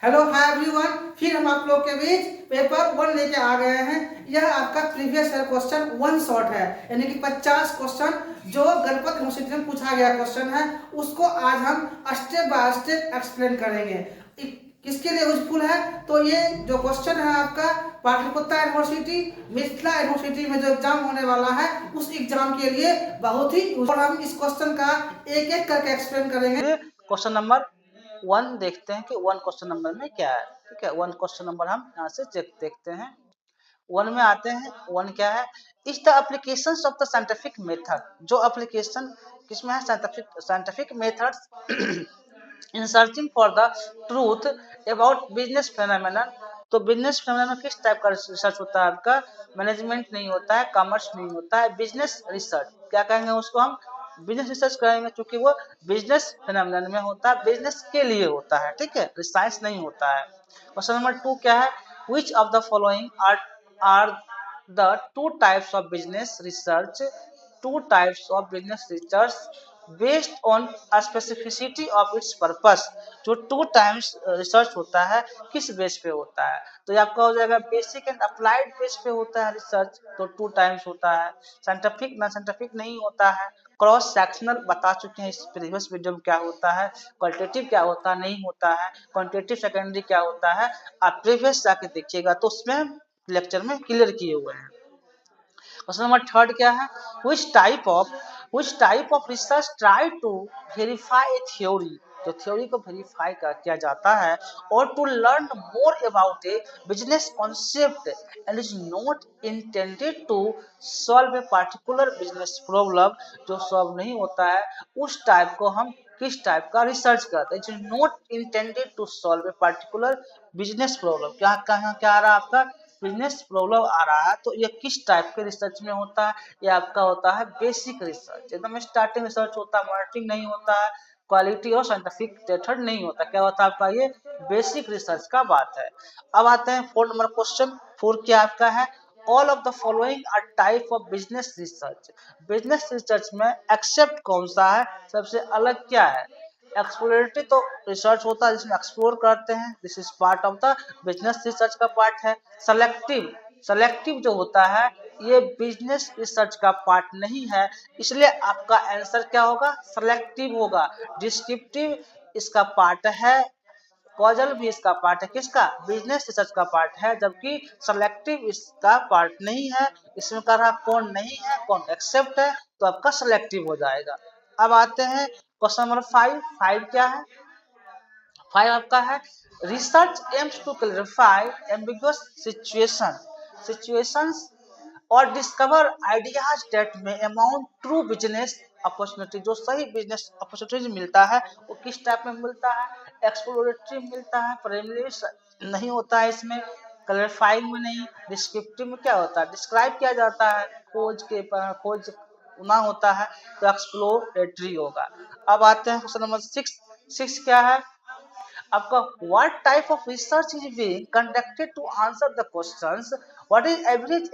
Hello hi everyone, फिर हम आप लोग के बीच पेपर 1 लेके आ गए हैं। यह आपका प्रीवियस ईयर क्वेश्चन 1 शॉट है, यानी कि 50 क्वेश्चन जो गणपत यूनिवर्सिटी में पूछा गया क्वेश्चन है, उसको आज हम स्टेप बाय स्टेप एक्सप्लेन करेंगे। किसके लिए यूजफुल है? तो ये जो क्वेश्चन है आपका पाटलिपुत्र यूनिवर्सिटी, मिथिला यूनिवर्सिटी में जो एग्जाम होने वाला है उस एग्जाम के लिए बहुत ही, और हम इस क्वेश्चन का एक एक करके एक्सप्लेन करेंगे। क्वेश्चन नंबर 1 देखते हैं कि 1 क्वेश्चन नंबर में क्या है। ठीक है, 1 क्वेश्चन नंबर हम यहाँ से चेक देखते हैं। 1 में आते हैं। 1 क्या है? Is the application of the scientific method. जो एप्लीकेशन किसमें है? Scientific methods in searching for the truth about business phenomenon. तो बिजनेस फेनोमेनन किस टाइप का रिसर्च होता है? आपका मैनेजमेंट नहीं होता है, कॉमर्स नहीं होता है, बिजनेस रिसर्च क्या कहेंगे उसको? हम बिजनेस रिसर्च करेंगे, क्योंकि वो बिजनेस फेनोमेनन में होता है, बिजनेस के लिए होता है। ठीक है, साइंस नहीं होता है। क्वेश्चन नंबर 2 क्या है? Which of the following are the two types of business research, two types of business research based on specificity of its purpose. जो टू टाइम्स रिसर्च होता है किस बेस पे होता है? तो ये आपका हो जाएगा बेसिक एंड अप्लाइड बेस पे होता है रिसर्च, तो 2 टाइम्स होता है। साइंटिफिक नॉन साइंटिफिक नहीं होता है। क्रॉस सेक्शनल बता चुके हैं इस प्रीवियस वीडियो में क्या होता है। क्वालिटेटिव क्या होता है? नहीं होता है। क्वांटिटेटिव सेकेंडरी क्या होता है? आप प्रीवियस जाके देखिएगा तो उसमें लेक्चर में क्लियर किए हुए हैं। क्वेश्चन नंबर 3 क्या है? which type of research try to verify a theory। जो थ्योरी को वेरीफाई किया जाता है और to learn more about a business concept and is not intended to solve a particular business problem. जो सॉल्व नहीं होता है उस टाइप को हम किस टाइप का रिसर्च करते हैं? It is not intended to solve a particular business problem. क्या कहाँ क्या आ रहा है आपका? बिजनेस प्रॉब्लम आ रहा है, तो ये किस टाइप के रिसर्च में होता है? ये आपका होता है बेसिक रिसर्च, एकदम स्टार्टिंग रिसर्च होता है, मॉनिटरिंग नहीं होता है, क्वालिटी और साइंटिफिक मेथड नहीं होता। क्या होता है आपका? ये बेसिक रिसर्च का बात है। अब आते हैं 4 नंबर क्वेश्चन। 4 क्या आपका है? All of the following are type of business research. Business research में एक्सेप्ट कौन सा है? सबसे अलग क्या है? एक्सप्लोरेटरी तो रिसर्च होता है जिसमें एक्सप्लोर करते हैं, this is part of the business research का पार्ट है। सेलेक्टिव जो होता है ये बिजनेस रिसर्च का पार्ट नहीं है, इसलिए आपका आंसर क्या होगा? सेलेक्टिव होगा। डिस्क्रिप्टिव इसका पार्ट है, कॉजल भी इसका पार्ट है। किसका? बिजनेस रिसर्च का पार्ट है, जबकि सेलेक्टिव इसका पार्ट नहीं है। इसमें कह रहा कौन नहीं है, कौन एक्सेप्ट है, तो आपका सेलेक्टिव हो जाएगा। अब आते हैं क्वेश्चन नंबर 5। 5 क्या है? 5 आपका है research aims to clarify ambiguous situations और discover ideas that may amount true business opportunity. जो सही बिजनेस अपॉर्चुनिटीज मिलता है वो किस टाइप में मिलता है? एक्सप्लोरेटरी मिलता है, प्रिलिमिनरी नहीं होता है इसमें, क्लैरिफाइंग में नहीं, डिस्क्रिप्टिव में क्या होता है? डिस्क्राइब किया जाता है, खोज ना होता है, तो एक्सप्लोरेटरी होगा। अब आते हैं क्वेश्चन नंबर 6। 6 क्या है आपका? What type of research is being conducted to answer the questions what is average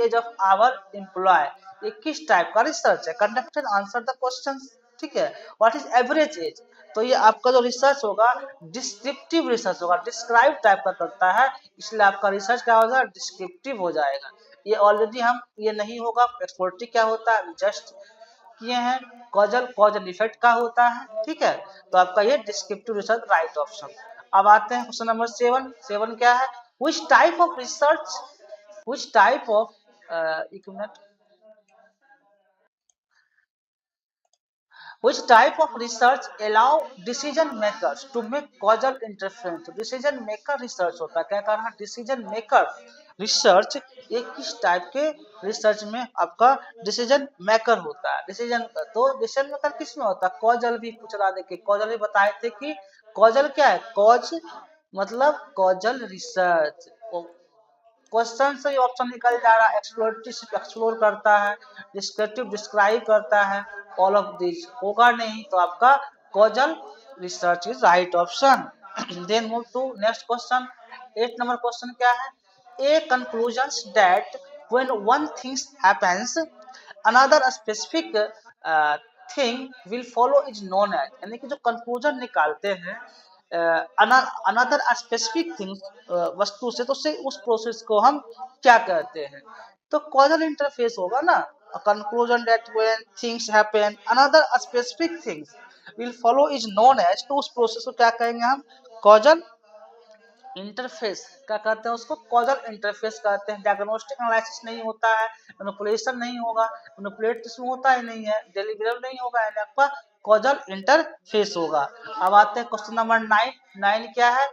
age of our employ. ये किस टाइप का रिसर्च है? Conducted answer the questions. ठीक है, व्हाट इज एवरेज एज? तो ये आपका जो रिसर्च होगा डिस्क्रिप्टिव रिसर्च होगा, डिस्क्राइब टाइप का करता है, इसलिए आपका रिसर्च क्या होगा? डिस्क्रिप्टिव हो जाएगा। ये ऑलरेडी हम ये नहीं होगा। एक्सप्लोरेटरी क्या होता है? जस्ट किए हैं। कॉज एंड इफेक्ट का होता है। ठीक है, तो आपका ये डिस्क्रिप्टिव रिसर्च राइट ऑप्शन। अब आते हैं क्वेश्चन नंबर 7। 7 क्या है? विच type of research which type of एक minute which type of research allow decision makers to make causal interference। तो डिसीजन मेकर रिसर्च होता है। क्या कह रहा है? डिसीजन मेकर रिसर्च ये किस टाइप के रिसर्च में आपका डिसीजन मेकर होता है? डिसीजन मेकर किस में होता है? कॉजल भी पूछ रहा, देखिए कॉजल भी बताए थे कि कॉजल क्या है? कॉज मतलब कॉजल रिसर्च। क्वेश्चन से ऑप्शन निकल जा रहा है। एक्सप्लोरेटरी सिर्फ एक्सप्लोर करता है, डिस्क्रिप्टिव डिस्क्राइब करता है, ऑल ऑफ दिस होगा नहीं, तो आपका causal research is right option. Then move to next question. 8 number question क्या है? A conclusions that when one things happens another specific thing will follow is known as. यानी कि जो कंक्लूजन निकालते हैं अनदर स्पेसिफिक थिंग्स, वस्तु से, तो से उस प्रोसेस को हम क्या कहते हैं? तो कॉजल इंटरफेस होगा ना, conclusion that when things happen another specific things will follow is known as, तो उस प्रोसेस को क्या कहेंगे हम? Causal interface. क्या कहते हैं उसको? कॉजल इंटरफेस कहते हैं। डायग्नोस्टिक एनालिसिस नहीं होता है, मैनिपुलेशन नहीं होगा, मैनिपुलेट इसमें होता ही नहीं है, डेलिबरेट नहीं होगा, यानी आपका कॉजल इंटरफेस होगा। अब आते हैं क्वेश्चन नंबर 9। 9 क्या है?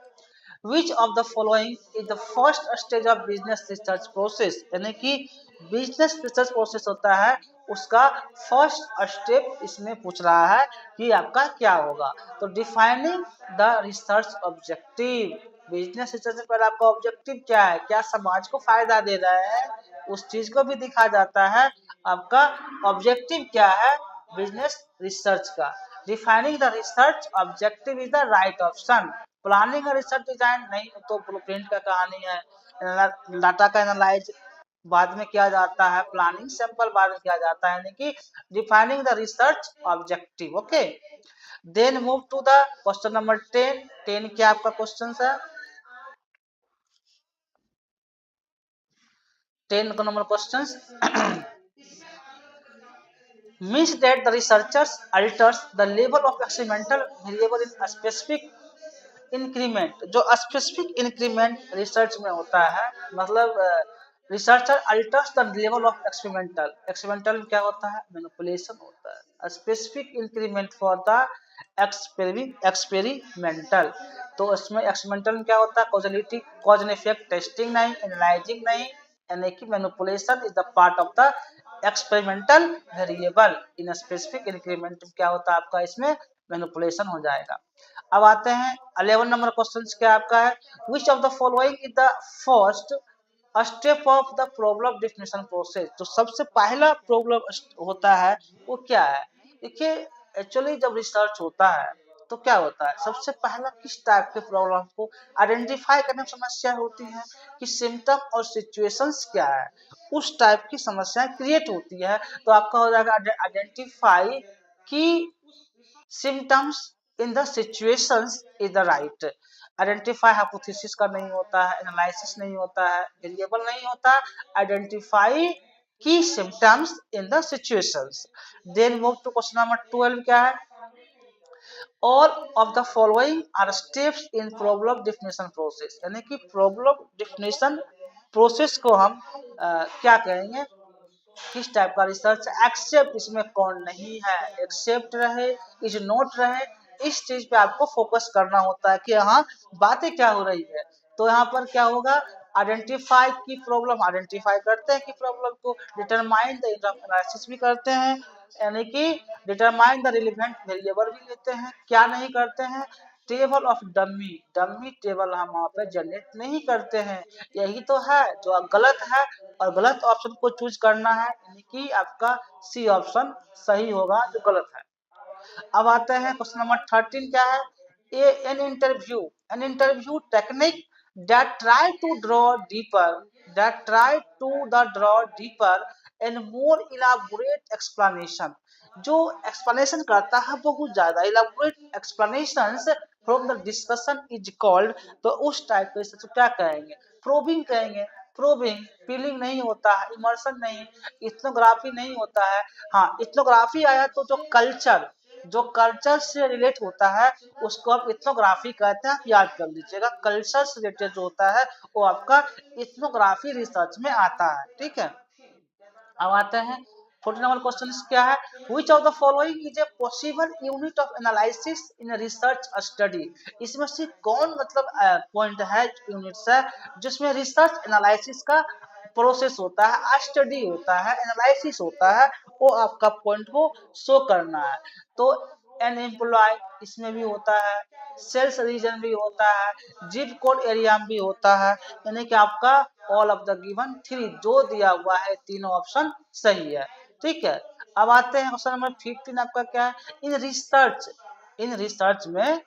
Which of the following is the first stage of business research process, यानी कि बिजनेस रिसर्च प्रोसेस होता है, उसका फर्स्ट स्टेप इसमें पूछ रहा है कि आपका क्या होगा। तो defining the research objective, business research में पहले आपका ऑब्जेक्टिव क्या है, क्या समाज को फायदा दे रहा है, उस चीज को भी दिखा जाता है। आपका ऑब्जेक्टिव क्या है बिजनेस रिसर्च का? Defining the research objective is the right option. Planning और रिसर्च डिजाइन नहीं तो ब्लूप्रिंट का कहानी है। डाटा का एनालाइज बाद में किया जाता है, प्लानिंग सैंपल बाद में किया जाता है, यानी कि defining the research objective. Okay, then move to the question number 10। 10 क्या आपका क्वेश्चन है? 10 का number question means that the researchers alters the level of experimental variable in a specific increment. जो स्पेसिफिक इंक्रीमेंट रिसर्च में होता है, मतलब researcher altars the level of experimental. Experimental में क्या होता है? मैनिपुलेशन होता है। Specific increment for the experimental, तो इसमें एक्सपेरिमेंटल में क्या होता है? Causality, cause and effect testing नहीं, एनालाइजिंग नहीं, यानी कि manipulation is the part of the experimental variable. In specific increment क्या होता है आपका? इसमें मैनिपुलेशन हो जाएगा। अब आते हैं 11 नंबर क्वेश्चन क्या आपका है? Which of the following is the first step of the problem definition process. जो सबसे पहला प्रॉब्लम होता है वो क्या है? देखिए, एक्चुअली जब रिसर्च होता है तो क्या होता है, सबसे पहला किस टाइप के प्रॉब्लम को आइडेंटिफाई करने में समस्या होती है कि सिम्टम और सिचुएशंस क्या है, उस टाइप की समस्याएं क्रिएट होती है। तो आपका हो जाएगा आइडेंटिफाई की symptoms in the situations is the right। Identify hypothesis का नहीं होता है, एनालिसिस नहीं होता है, वेरिएबल नहीं होता, आइडेंटिफाई की symptoms in the situations. Then move to question number 12 क्या है? All of the following are steps in problem definition process, यानी कि प्रॉब्लम डेफिनेशन प्रोसेस को हम क्या कहेंगे? किस टाइप का रिसर्च? एक्सेप्ट इसमें कौन नहीं है, एक्सेप्ट रहे, इज नॉट रहे, इस चीज पे आपको फोकस करना होता है कि हाँ बातें क्या हो रही है। तो यहाँ पर क्या होगा? आइडेंटिफाई की प्रॉब्लम आइडेंटिफाई करते हैं कि प्रॉब्लम को, डिटरमाइन द एनालिसिस भी करते हैं, यानी कि डिटरमाइन द रिलेवेंट वेरिएबल भी लेते हैं। क्या नहीं करते हैं? Table of dummy, dummy table हम वहाँ पे जनरेट नहीं करते हैं। यही तो है जो गलत है, और गलत ऑप्शन को चूज करना है, यानी कि आपका सी ऑप्शन सही होगा जो गलत है। अब आते हैं क्वेश्चन नंबर 13 क्या है? An interview technique that try to draw deeper that try to the draw deeper and more elaborate explanation। जो एक्सप्लेनेशन करता है बहुत ज्यादा elaborate explanations from the discussion is called. तो उस टाइप के रिसर्च क्या कहेंगे? प्रोबिंग कहेंगे। प्रोबिंग, फीलिंग नहीं होता है, इमर्शन नहीं, इथनोग्राफी नहीं होता है। हाँ, इथनोग्राफी आया तो जो कल्चर से रिलेट होता है उसको आप इथनोग्राफी कहते हैं। आप याद कर लीजिएगा, कल्चर से रिलेटेड जो होता है वो आपका इथनोग्राफी रिसर्च में आता है। ठीक है, अब आते हैं 14 नंबर क्वेश्चन क्या है? Which of the following is a possible unit of analysis in research study. इसमें से कौन मतलब पॉइंट है, यूनिट्स है जिसमें रिसर्च एनालिसिस का प्रोसेस होता है, स्टडी होता है, एनालिसिस होता है, वो आपका पॉइंट को शो करना है। तो एन एम्प्लॉय इसमें भी होता है, सेल्स रीजन भी होता है, जिप कोड एरिया भी होता है, यानी कि आपका ऑल ऑफ द गिवन 3 जो दिया हुआ है तीनों ऑप्शन सही है। ठीक है, अब आते हैं क्वेश्चन नंबर 15 आपका क्या है? इन रिसर्च में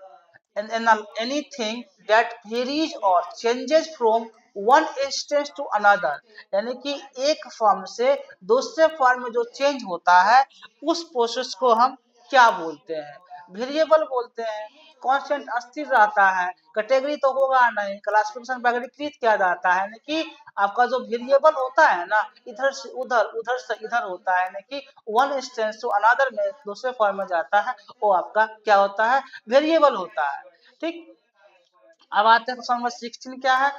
anything that varies or changes from one instance to another, यानी कि एक फॉर्म से दूसरे फॉर्म में जो चेंज होता है उस प्रोसेस को हम क्या बोलते हैं? वेरिएबल बोलते हैं, कांस्टेंट अस्थिर रहता है, कैटेगरी तो होगा नहीं, क्लासिफिकेशन वर्गीकृत किया जाता है, यानी कि आपका जो वेरिएबल होता है ना, इधर से उधर उधर से इधर होता है, यानी कि वन इंस्टेंस टू अनदर में दूसरे फॉर्म में जाता है, वो आपका क्या होता है, वेरिएबल होता है। ठीक, अब आते हैं क्वेश्चन नंबर 16 क्या है,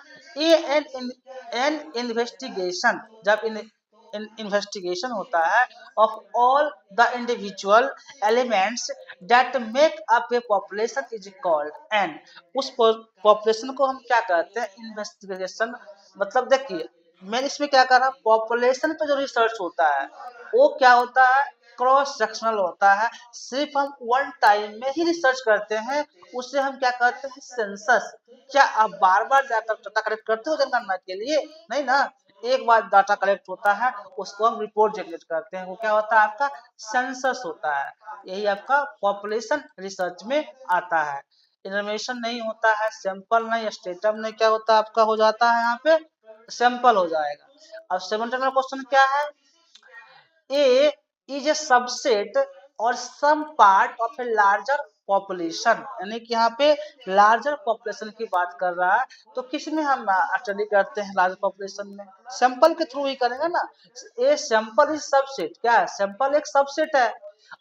एन इन्वेस्टिगेशन, जब इन्वेस्टिगेशन होता है of all the individual elements that make up A population is called an, उस पॉपुलेशन को हम क्या कहते हैं, इन्वेस्टिगेशन। मतलब देखिए मैं इसमें क्या कर रहा हूँ, पॉपुलेशन पे जो रिसर्च होता है वो क्या होता है, क्रॉस सेक्शनल होता है, सिर्फ हम वन टाइम में ही रिसर्च करते हैं, उसे हम क्या कहते हैं, सेंसस। क्या आप बार बार जाकर डाटा कलेक्ट करते हो जनगणना के लिए, नहीं ना, एक बार डाटा कलेक्ट होता है उसको हम रिपोर्ट जनरेट करते हैं, वो क्या होता है, आपका सेंसस होता है। यही आपका पॉपुलेशन रिसर्च में आता है। इन्फॉर्मेशन नहीं होता है, सैंपल नहीं, स्टेटम नहीं, क्या होता है आपका, हो जाता है यहाँ पे सैंपल हो जाएगा। अब 17वां क्वेश्चन क्या है, A is a subset or some part of a larger population, यानी कि यहाँ पे लार्जर पॉपुलेशन की बात कर रहा है, तो किस में हम स्टडी करते हैं, लार्जर पॉपुलेशन में सैंपल के थ्रू ही करेंगे ना। ए सैंपल इज सबसेट, क्या है, सैंपल एक सबसेट है,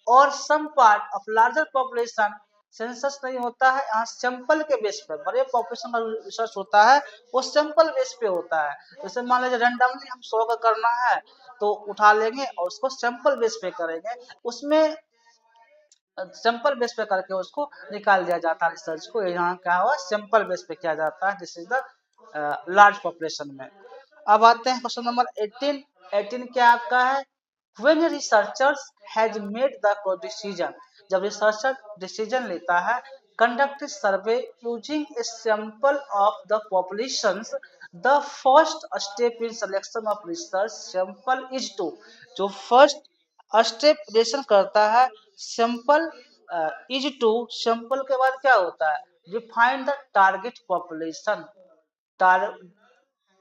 और some part of larger population, census नहीं होता है, यहाँ सैंपल के बेस पर बड़े पॉपुलेशन का रिसर्च होता है, वो सैंपल बेस पे होता है। जैसे मान लीजिए रैंडमली हम 100 का करना है तो उठा लेंगे और उसको सैंपल बेस पे करेंगे, उसमें सैंपल बेस पे करके उसको निकाल दिया जाता है रिसर्च को, यहाँ क्या हुआ, सैंपल बेस पे किया जाता है, this is the large population में। अब आते हैं क्वेश्चन नंबर 18। 18 क्या आपका है, when researchers has made the decision, जब रिसर्चर डिसीजन लेता है, conduct survey using a sample of the populations, the first step in selection of research sample is to, जो फर्स्ट स्टेप रिलेशन करता है sample is to, sample के बाद क्या होता है, डिफाइन द टारगेट पॉपुलेशन,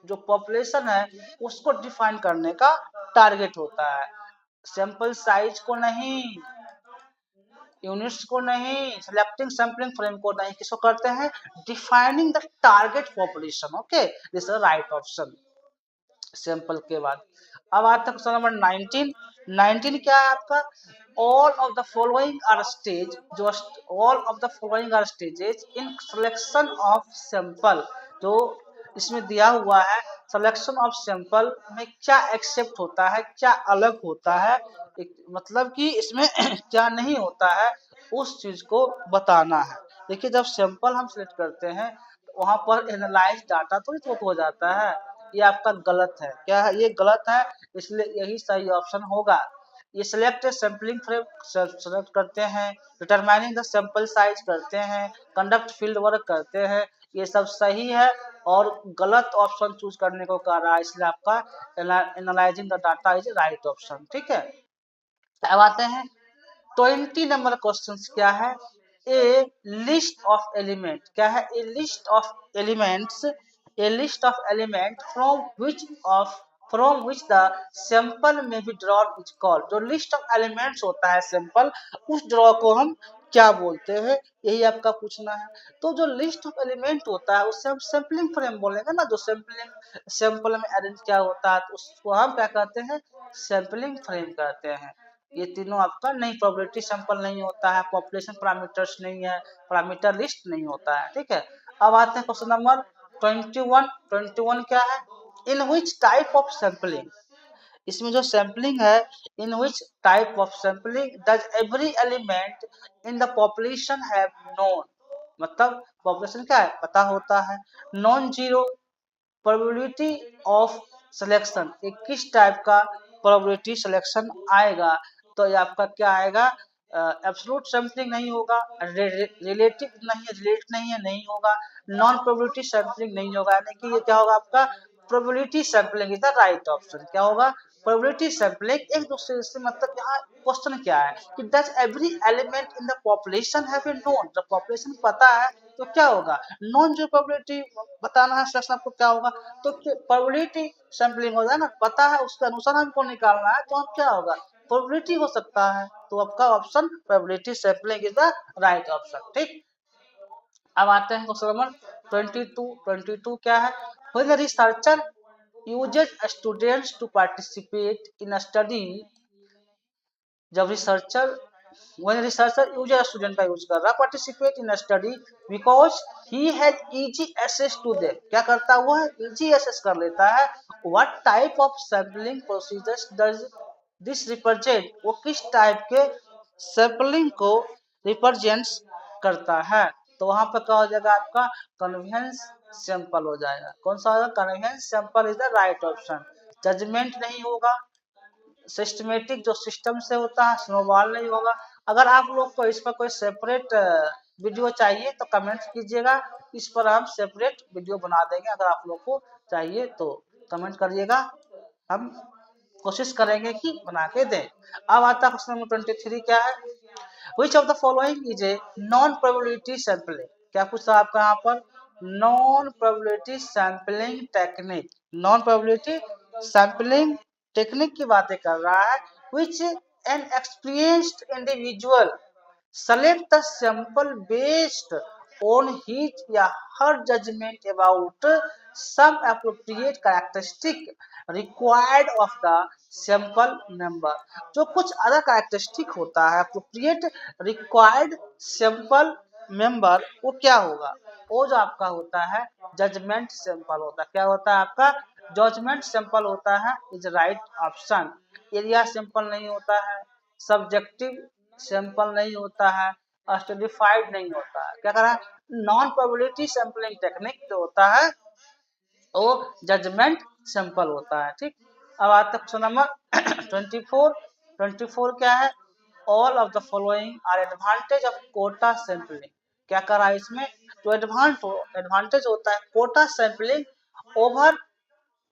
जो पॉपुलेशन है उसको डिफाइन करने का टारगेट होता है, सैंपल साइज को नहीं, यूनिट्स को नहीं, सिलेक्टिंग सैंपलिंग फ्रेम को नहीं, किसको करते हैं, defining the target population. Okay, this is right option sample के बाद। अब आता है क्वेश्चन नंबर 19। 19 क्या है आपका, all of the following are stage, जो all of the following are stages in selection of sample, जो इसमें दिया हुआ है सिलेक्शन ऑफ सैंपल में क्या एक्सेप्ट होता है, क्या अलग होता है, मतलब कि इसमें क्या नहीं होता है, उस चीज को बताना है। देखिए जब सैंपल हम सिलेक्ट करते हैं तो वहां पर एनालाइज डाटा तो हो जाता है, ये आपका गलत है, क्या है, ये गलत है, इसलिए यही सही ऑप्शन होगा। ये सिलेक्ट सैंपलिंग फ्रेम सेलेक्ट करते हैं, डिटरमाइनिंग द सैंपल साइज करते हैं, कंडक्ट फील्ड वर्क करते हैं, ये सब सही है, और गलत ऑप्शन चूज करने को कह रहा है, इसलिए आपका analysing the data is right option. ठीक है, अब आते हैं 20 नंबर क्वेश्चन क्या है, ए लिस्ट ऑफ एलिमेंट, क्या है, a list of elements, a list of element from which the sample में बी ड्रॉन इज कॉल्ड, जो लिस्ट ऑफ एलिमेंट्स होता है सैंपल, उस ड्रॉ को हम क्या बोलते हैं, यही आपका पूछना है। तो जो लिस्ट ऑफ एलिमेंट होता है उससे हम सैंपलिंग फ्रेम बोलेंगे ना, जो सैंपल में अरेंज क्या होता है तो उसको हम क्या कहते हैं, सैंपलिंग फ्रेम कहते हैं। ये तीनों आपका नहीं, प्रोबेबिलिटी सैंपल नहीं होता है, पॉपुलेशन पैरामीटर्स नहीं है, पैरामीटर लिस्ट नहीं होता है। ठीक है, अब आते हैं क्वेश्चन नंबर 21। 21 क्या है, in which type of sampling, इसमें जो सैंपलिंग है, in which type of sampling does every element in the population have known, मतलब पॉपुलेशन क्या है, पता होता है, non zero probability of selection, ये किस टाइप का प्रोबेबिलिटी सिलेक्शन आएगा, तो ये आपका क्या आएगा, एब्सोल्यूट सैंपलिंग नहीं होगा, रिलेटिव नहीं है, रिलेट नहीं है, नहीं होगा, नॉन प्रोबेबिलिटी सैंपलिंग नहीं होगा, यानी कि ये क्या होगा आपका, probability sampling is the right option. क्या होगा, प्रोबेबिलिटी सैंपलिंग। एक दूसरे से मतलब यहाँ क्वेश्चन क्या है कि does every element in the population have a known, जब पॉपुलेशन पता है तो क्या होगा, नॉन जो प्रोबेबिलिटी बताना है सिलेक्शन आपको क्या होगा, तो प्रोबेबिलिटी सैंपलिंग हो जाए ना, पता है उसके अनुसार हमको निकालना है, तो हम क्या होगा, प्रोबेबिलिटी हो सकता है। तो आपका option probability sampling is the right option. ठीक, अब आते हैं क्वेश्चन नंबर 22 क्या है, when the researcher uses students to participate in study, जब researcher when researcher user student का यूज कर रहा participate in study because he has easy access to them, क्या करता है वो इजी एक्सेस कर लेता है। What type of sampling procedures does this represent, वो किस टाइप के सैम्पलिंग को रिप्रेजेंट्स करता है, तो वहां पर क्या हो जाएगा आपका कन्वेंस सैंपल हो जाएगा। कौन सा होगा, convenience sample is the right option. Judgment नहीं होगा, सिस्टमेटिक जो सिस्टम से होता है, स्नोबॉल नहीं होगा। अगर आप लोग को इस पर कोई सेपरेट वीडियो चाहिए तो कमेंट कीजिएगा, इस पर हम सेपरेट वीडियो बना देंगे। अगर आप लोग को चाहिए तो कमेंट करिएगा, हम कोशिश करेंगे कि बना के दें। अब आता है क्वेश्चन नंबर 23 क्या है, which of the following is a non probability sampling, क्या पूछा आपका यहाँ पर, non probability sampling technique, non probability sampling technique की बातें कर रहा है। विच N experienced individual select the sample based on his या her judgment about some appropriate characteristic required of the sample member, जो कुछ अलग कैरेक्टरिस्टिक होता है appropriate required sample member, वो क्या होगा, वो जो आपका होता है जजमेंट सैंपल होता है। क्या होता है आपका जजमेंट सैंपल होता है, is right option. Area sample नहीं होता है, सब्जेक्टिव सैंपल नहीं होता है, स्टडीफाइड नहीं होता है। क्या करा, नॉन प्रोबेबिलिटी सैंपलिंग टेक्निक जो होता है वो जजमेंट सैंपल होता है। ठीक, अब आता है क्वेश्चन नंबर 24 क्या है, all of the following are advantage of quota sampling, क्या करा है इसमें, जो एडवांटेज होता है quota sampling over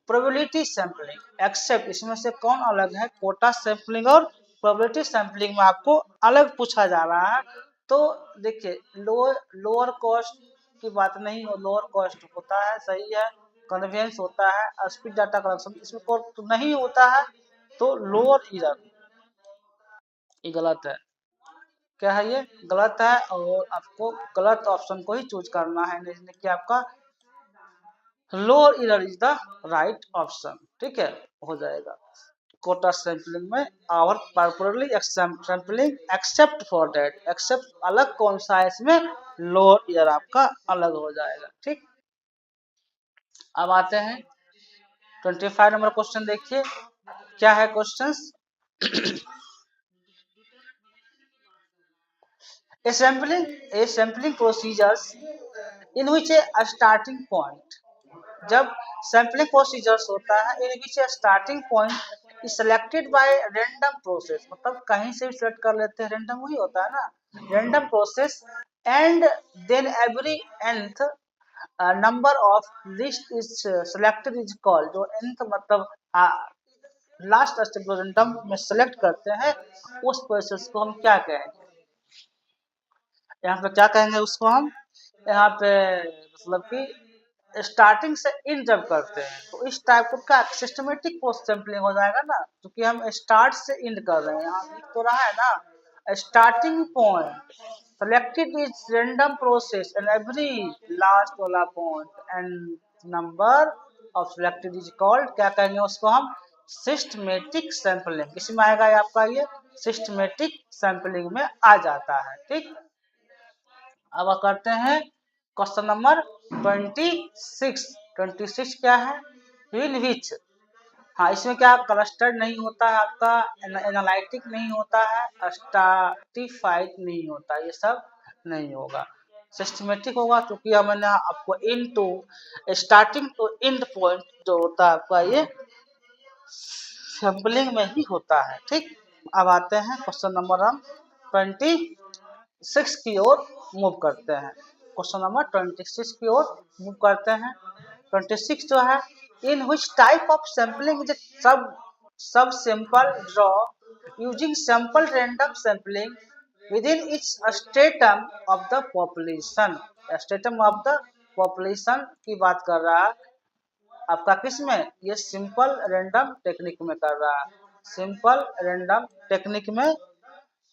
probability sampling except, इसमें से कौन अलग है, कोटा सैंपलिंग और प्रोबेबिलिटी सैंपलिंग में आपको अलग पूछा जा रहा है। तो देखिए लोअर कॉस्ट की बात नहीं हो, लोअर कॉस्ट होता है, सही है, कन्वेंस होता है, स्पीड डाटा कलेक्शन इसमें तो नहीं होता है, तो लोअर इरर ये गलत है। क्या है ये गलत है, और आपको गलत ऑप्शन को ही चूज करना है, नहीं कि आपका lower error is the right option. ठीक है, हो जाएगा कोटा सैंपलिंग में आवर popularly sampling except for that, except अलग कौन सा है इसमें, लोअर इरर आपका अलग हो जाएगा। ठीक, अब आते हैं 25 नंबर क्वेश्चन, देखिए क्या है questions. a sampling procedures in which a starting point, जब सैम्पलिंग प्रोसीजर्स होता है in which starting point is selected by random process, मतलब कहीं से भी सिलेक्ट कर लेते हैं, रैंडम वही होता है ना, random process, and then every nth number of list is selected is called, जो nth मतलब लास्ट स्टेप रैंडम में सिलेक्ट करते हैं उस प्रोसेस को हम क्या कहेंगे, यहाँ पे क्या कहेंगे उसको हम, यहाँ पे मतलब कि स्टार्टिंग से इन जब करते हैं तो इस टाइप को क्या सिस्टमेटिक पोस्ट सैंपलिंग हो जाएगा ना, क्योंकि हम स्टार्ट से इंड कर रहे हैं, यहाँ लिख तो रहा है ना, starting point selected is random process and every last वाला point and number of selected is called, क्या कहेंगे उसको हम, सिस्टमेटिक सैंपलिंग। किसमें आएगा आपका ये, सिस्टमेटिक सैंपलिंग में आ जाता है। ठीक, अब करते हैं क्वेश्चन नंबर 26 क्या है, इन विच, हाँ इसमें क्या क्लस्टर्ड नहीं होता है आपका, एनालिटिक नहीं होता है, स्ट्रैटिफाइड नहीं होता, ये सब नहीं होगा, सिस्टमेटिक होगा, क्योंकि हमने आपको in to starting to end point जो होता है आपका ये सैंपलिंग में ही होता है। ठीक, अब आते हैं क्वेश्चन नंबर हम 26 की ओर मूव करते हैं, क्वेश्चन नंबर 26 की ओर मूव करते हैं। 26 जो है, in which type of sampling is sub sample draw using sample random sampling within its stratum of the population, stratum of the population की बात कर रहा है आपका, किस में, ये सिंपल रैंडम टेक्निक में कर रहा है, सिंपल रैंडम टेक्निक में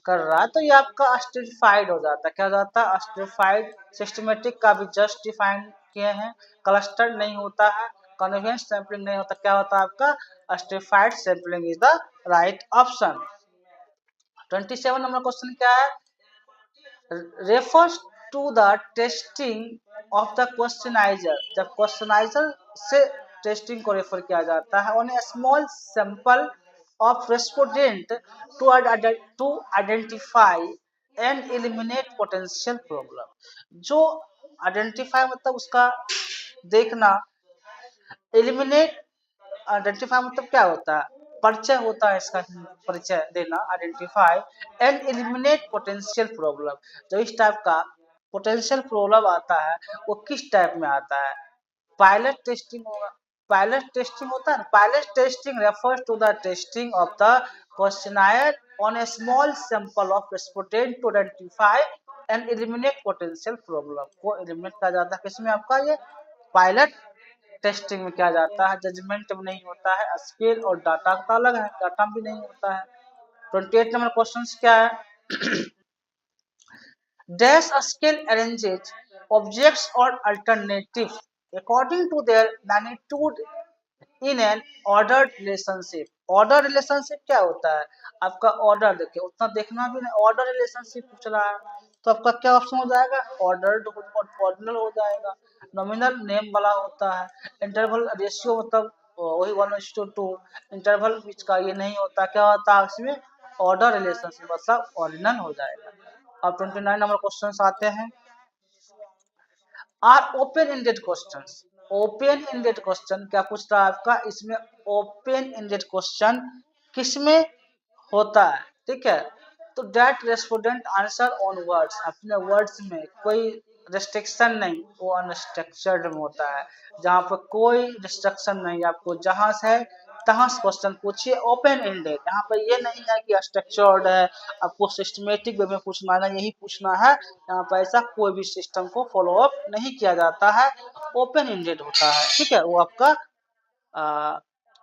कर रहा है तो ये आपका स्ट्रेटिफाइड हो जाता है। क्या हो जाता है? स्ट्रेटिफाइड। सिस्टमेटिक का भी जस्ट डिफाइन किए हैं। क्लस्टर नहीं होता है, कन्वेंस सैंपलिंग नहीं होता, क्या होता है आपका? Stratified sampling is the right option. 27 number question क्या है? refers to the testing of the questionizer। जब क्वेश्चनाइजर से टेस्टिंग को रेफर किया जाता है on a small sample of respondent to identify and eliminate potential problem. जो आइडेंटिफाई मतलब उसका देखना, एलिमिनेट आइडेंटिफाई मतलब क्या होता है? परिचय होता है इसका, परिचय देना, identify and eliminate potential problem. जो इस टाइप का पोटेंशियल प्रॉब्लम आता है वो किस टाइप में आता है? पायलट टेस्टिंग होगा। पायलट टेस्टिंग होता है ना, pilot testing refers to the testing of the questionnaire on a small sample of respondent to identify and eliminate potential problem. को एलिमिनेट किया जाता है किसमें? आपका ये पायलट टेस्टिंग में किया जाता है। जजमेंट में नहीं होता है। स्केल और डाटा का अलग है, डाटा भी नहीं होता है। 28 नंबर क्वेश्चन क्या है? डैश स्केल अरेंजेज ऑब्जेक्ट्स और alternative according to their magnitude in an ordered relationship. Order relationship क्या होता है? आपका ऑर्डर देखिए, उतना देखना भी नहीं, ऑर्डर रिलेशनशिप पूछ रहा है तो आपका क्या ऑप्शन हो जाएगा? ऑर्डर्ड ऑर्डिनल हो जाएगा। नॉमिनल नेम वाला होता है। इंटरवल रेशियो मतलब वही 1:2। इंटरवल बीच का ये नहीं होता, क्या होता है इसमें? ऑर्डर रिलेशनशिप मतलब ऑर्डिनल हो जाएगा। अब 29 नंबर क्वेश्चन आते हैं। Are open ended question. Open ended question क्या पूछ रहा है आपका? इसमें ओपन एंडेड क्वेश्चन किसमें होता है? ठीक है, तो that respondent answer on words, अपने वर्ड्स में कोई रिस्ट्रिक्शन नहीं, वो अनस्ट्रक्चर्ड में होता है, जहाँ पर कोई रिस्ट्रिक्शन नहीं, आपको जहाँ से तहाँ से क्वेश्चन पूछिए। ओपन एंडेड, यहाँ पर ये नहीं है कि स्ट्रक्चर्ड है, आपको सिस्टमेटिक वे में पूछना है, यही पूछना है। यहाँ पर ऐसा कोई भी सिस्टम को फॉलो अप नहीं किया जाता है, ओपन एंडेड होता है। ठीक है, वो आपका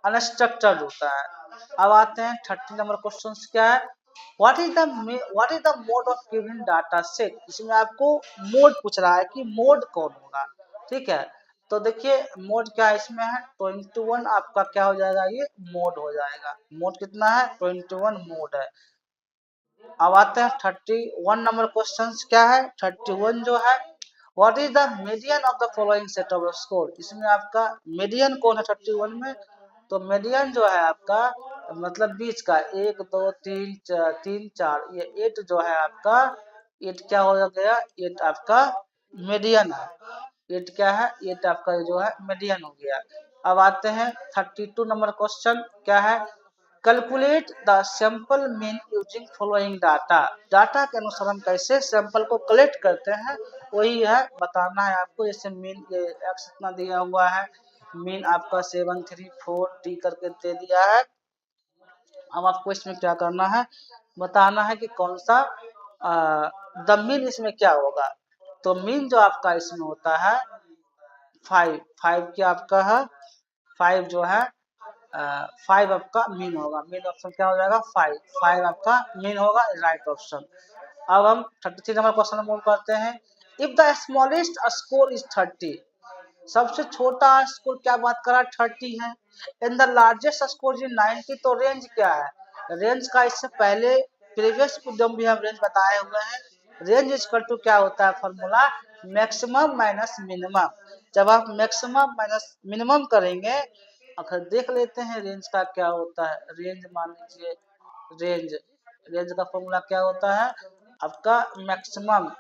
अनस्ट्रक्चर्ड होता है। अब आते हैं 30 नंबर क्वेश्चन क्या है? What is the mode of given data set. इसमें आपको मोड पूछ रहा है कि मोड कौन होगा। ठीक है, तो देखिए मोड क्या इसमें है? 21 आपका क्या हो जाएगा? ये मोड हो जाएगा। मोड कितना है? 21 मोड है। अब आते हैं 31 नंबर क्वेश्चन क्या है? 31 जो है, what is the median of the following set off score. इसमें आपका मीडियन कौन है 31 में? तो मीडियन जो है आपका मतलब बीच का 1 2 3 4 ये 8 जो है आपका 8 क्या हो गया? 8 आपका मीडियन है। 8 क्या है? 8 आपका जो है मीडियन हो गया। अब आते हैं 32 नंबर क्वेश्चन क्या है? Calculate the sample mean using following data. Data के अनुसार हम कैसे सैंपल को कलेक्ट करते हैं वही है बताना है आपको। जैसे मीन ये एक्स इतना दिया हुआ है, मीन आपका 734 टी करके दे दिया है। अब आपको इसमें क्या करना है? बताना है कि कौन सा द मीन इसमें क्या होगा। तो मीन जो आपका इसमें होता है 5 5 क्या आपका है? 5 जो है 5 आपका मीन होगा। मीन ऑप्शन क्या हो जाएगा? 5 5 आपका मीन होगा, राइट ऑप्शन। अब हम 33 नंबर क्वेश्चन मूव करते हैं। If the smallest score is 30, सबसे छोटा स्कोर क्या बात करा? 30 है। In the largest score is 90, तो रेंज क्या है? रेंज का इससे पहले प्रीवियस वीडियो में भी हम रेंज बताए हुए हैं। रेंज इक्वल टू क्या होता है? Formula maximum minus minimum. जब आप मैक्सिमम माइनस मिनिमम करेंगे, अगर देख लेते हैं रेंज का क्या होता है। रेंज मान लीजिए, रेंज रेंज का फॉर्मूला क्या होता है? आपका मैक्सिमम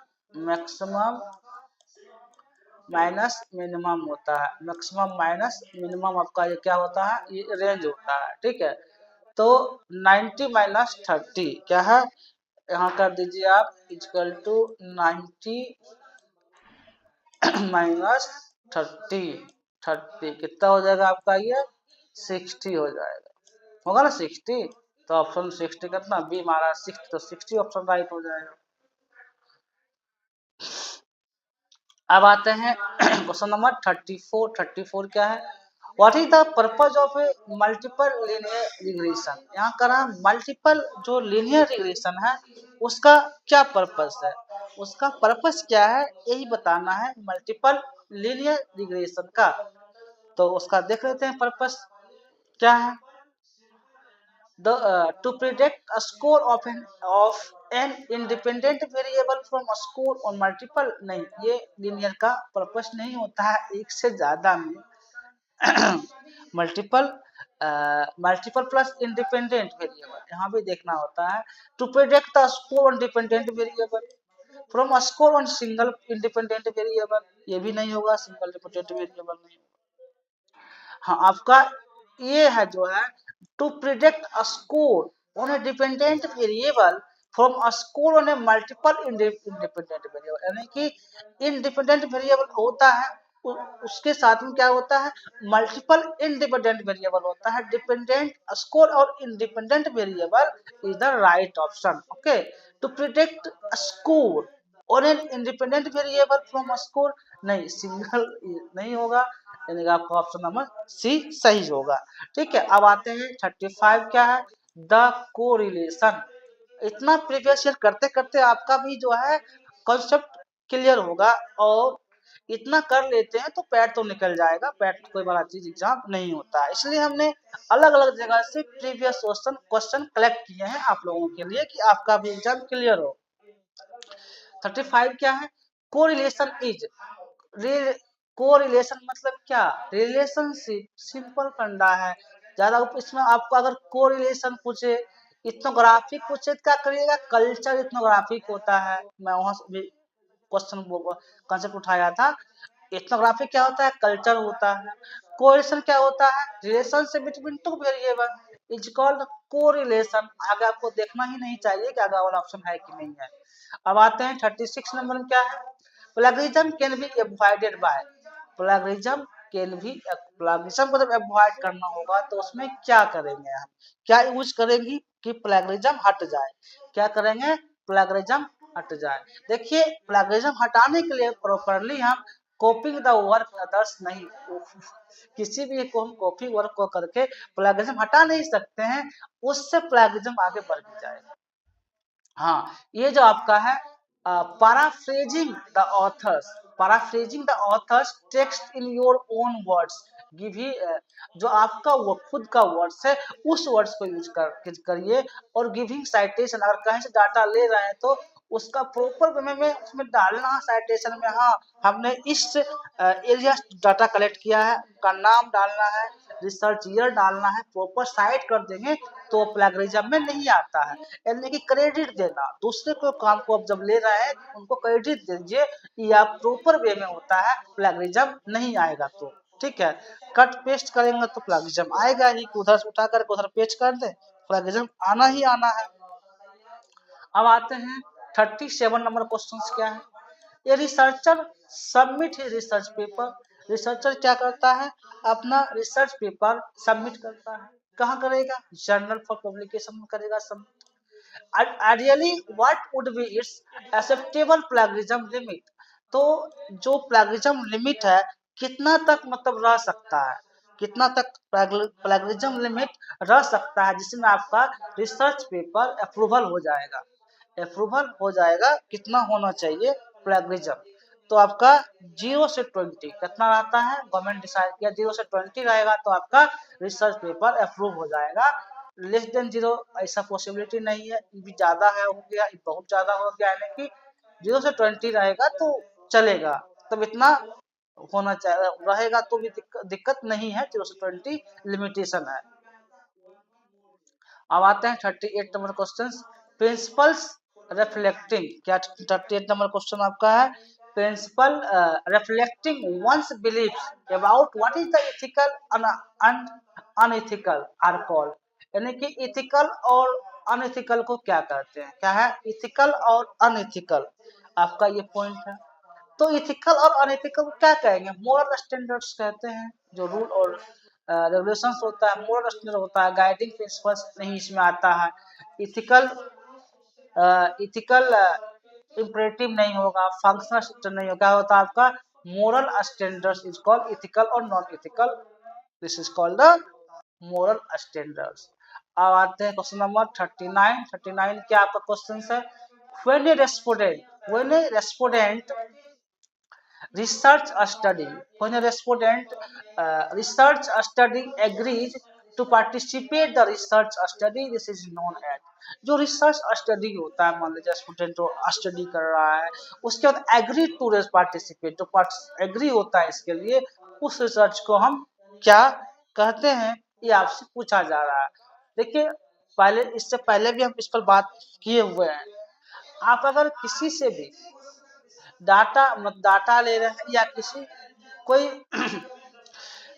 माइनस मिनिमम होता है। मैक्सिमम माइनस मिनिमम आपका ये क्या होता है? ये रेंज होता है। ठीक है, तो 90 माइनस 30 क्या है? यहाँ कर दीजिए आप इक्वल टू 90 माइनस 30 कितना हो जाएगा आपका? ये 60 हो जाएगा, होगा ना 60। तो ऑप्शन 60 कितना? बी हमारा 60, तो 60 ऑप्शन राइट हो जाएगा। अब आते हैं क्वेश्चन नंबर 34 क्या है? What is the purpose of A multiple linear regression. यहाँ करा मल्टीपल जो लीनियर रिग्रेशन है उसका क्या पर्पस है, उसका पर्पस क्या है यही बताना है मल्टीपल लीनियर रिग्रेशन का। तो उसका देख लेते हैं पर्पस क्या है। To predict a score of an independent variable from a score on multiple, नहीं ये linear का पर्पस नहीं होता है एक से ज्यादा में मल्टीपल प्लस इंडिपेंडेंट वेरिएबल यहाँ भी देखना होता है। To predict the score on dependent variable from a score on single independent variable, ये भी नहीं होगा, सिंगल डिपेंडेंट वेरिएबल नहीं होगा। हाँ आपका ये है जो है to predict a score on a dependent variable from a score on a multiple independent variable, यानी कि इंडिपेंडेंट वेरिएबल होता है उसके साथ में क्या होता है मल्टीपल इंडिपेंडेंट वेरिएबल होता है। डिपेंडेंट स्कोर और independent variable is the right option. Okay, to predict score और an independent variable from a score, नहीं सिंगल नहीं होगा, यानी कि आपका ऑप्शन नंबर सी सही होगा। ठीक है, अब आते हैं 35 क्या है द कोरिलेशन। इतना प्रीवियस ईयर करते करते आपका भी जो है कॉन्सेप्ट क्लियर होगा, और इतना कर लेते हैं तो पैड तो निकल जाएगा। पैड कोई बड़ा चीज एग्जाम नहीं होता है, इसलिए हमने अलग अलग जगह से प्रीवियस क्वेश्चन कलेक्ट किए हैं आप लोगों के लिए कि आपका भी एग्जाम क्लियर हो। 35 क्या है कोरिलेशन इज कोरिलेशन मतलब क्या, रिलेशनशिप, सिंपल फंडा है। ज्यादा इसमें आपको अगर कोरिलेशन पूछे, इथनोग्राफिक पूछे तो क्या करिएगा, कल्चर इथनोग्राफिक होता है। मैं वहां से भी क्वेश्चन कंसेप्ट उठाया था। इथनोग्राफिक क्या होता है, कल्चर होता है। कोरिलेशन क्या होता है, relationship between two variable is called correlation. आगे आपको देखना ही नहीं चाहिए कि आगे वाला ऑप्शन है कि नहीं है। अब आते हैं 36 नंबर में क्या है, plagiarism can be avoided by. Plagiarism can be, plagiarism को जब अवॉइड करना होगा तो उसमें क्या करेंगे हम, क्या यूज करेंगे कि प्लैगियरिज्म हट जाए, क्या करेंगे प्लैगियरिज्म हट जाए। देखिए प्लैगियरिज्म हटाने के लिए प्रॉपरली हम कॉपिंग द वर्क अदर्स नहीं, किसी भी को हम कॉपी वर्क को करके प्लैगियरिज्म हटा नहीं सकते हैं, उससे प्लैगियरिज्म आगे बढ़ जाएगा। हाँ ये जो आपका है paraphrasing the authors, paraphrasing the authors text in your own words, give he जो आपका वो खुद का वर्ड्स है उस वर्ड्स को यूज करिए। और गिविंग साइटेशन, अगर कहीं से डाटा ले रहे हैं तो उसका प्रॉपर वे में उसमें डालना साइटेशन में, हाँ हमने इस एरिया डाटा कलेक्ट किया है का नाम डालना है, रिसर्च ईयर डालना है, प्रॉपर साइट कर देंगे तो प्लैगियरिज्म में नहीं आता है। यानी कि क्रेडिट देना, दूसरे को काम को आप जब ले रहे हैं उनको क्रेडिट दीजिए, या प्रॉपर वे में होता है, प्लैगियरिज्म नहीं आएगा। तो ठीक है, कट पेस्ट करेंगे तो प्लैगियरिज्म आएगा ही, उधर से उठा कर उधर पेस्ट कर दे, प्लैगियरिज्म आना ही आना है। अब आते हैं 37 नंबर क्वेश्चन क्या है, ये रिसर्चर सबमिट ही रिसर्च पेपर। रिसर्चर क्या करता है, अपना रिसर्च पेपर सबमिट करता है, कहाँ करेगा, जर्नल फॉर पब्लिकेशन में करेगा submit. Ideally what would be it's acceptable plagiarism limit. तो जो प्लैगियरिज्म लिमिट है कितना तक मतलब रह सकता है, कितना तक प्लैगियरिज्म लिमिट रह सकता है जिसमें आपका रिसर्च पेपर अप्रूवल हो जाएगा, अप्रूवल हो जाएगा, कितना होना चाहिए प्लैगियरिज्म। तो आपका 0 से 20 कितना रहता है, गवर्नमेंट डिसाइड किया 0 से 20 रहेगा तो आपका रिसर्च पेपर अप्रूव हो जाएगा। लेस देन 0 ऐसा पॉसिबिलिटी नहीं है, भी ज्यादा है हो गया, बहुत ज्यादा हो गया, यानी कि 0 से 20 रहेगा तो चलेगा, तब इतना होना चाहिए रहेगा तो भी दिक्कत नहीं है, 0 से 20 लिमिटेशन है। अब आते हैं 38 नंबर क्वेश्चन, प्रिंसिपल्स रिफ्लेक्टिंग। क्या 38 नंबर क्वेश्चन आपका है, principle reflecting one's belief about what is the ethical and unethical are called. यानी कि इथिकल और अनइथिकल को क्या कहते हैं, क्या है इथिकल और अनइथिकल, आपका ये पॉइंट है। तो इथिकल और अनइथिकल को क्या कहेंगे, मोरल स्टैंडर्ड्स कहते हैं, जो रूल और रेगुलेशंस होता है, मोरल स्टैंडर्ड होता है, गाइडिंग प्रिंसिपल्स नहीं इसमें आता है। इथिकल इथिकल इंपरेटिव नहीं होगा, फंक्शनल स्टैंडर्ड नहीं होगा, क्या होता है आपका moral standards is called ethical और non ethical this is called the moral standards. अब आते हैं क्वेश्चन नंबर 39। 39 क्या आपका क्वेश्चन है? When a respondent research a study when a respondent research a study agrees to participate the research study, this is known as, जो research study होता है, मान लीजिए स्टूडेंट तो स्टडी कर रहा है, उसके बाद एग्री टू पार्टिसिपेट, जो एग्री होता है इसके लिए, उस रिसर्च को हम क्या कहते हैं, ये आपसे पूछा जा रहा है। देखिए पहले, इससे पहले भी हम इस पर बात किए हुए हैं। आप अगर किसी से भी डाटा ले रहे हैं या किसी कोई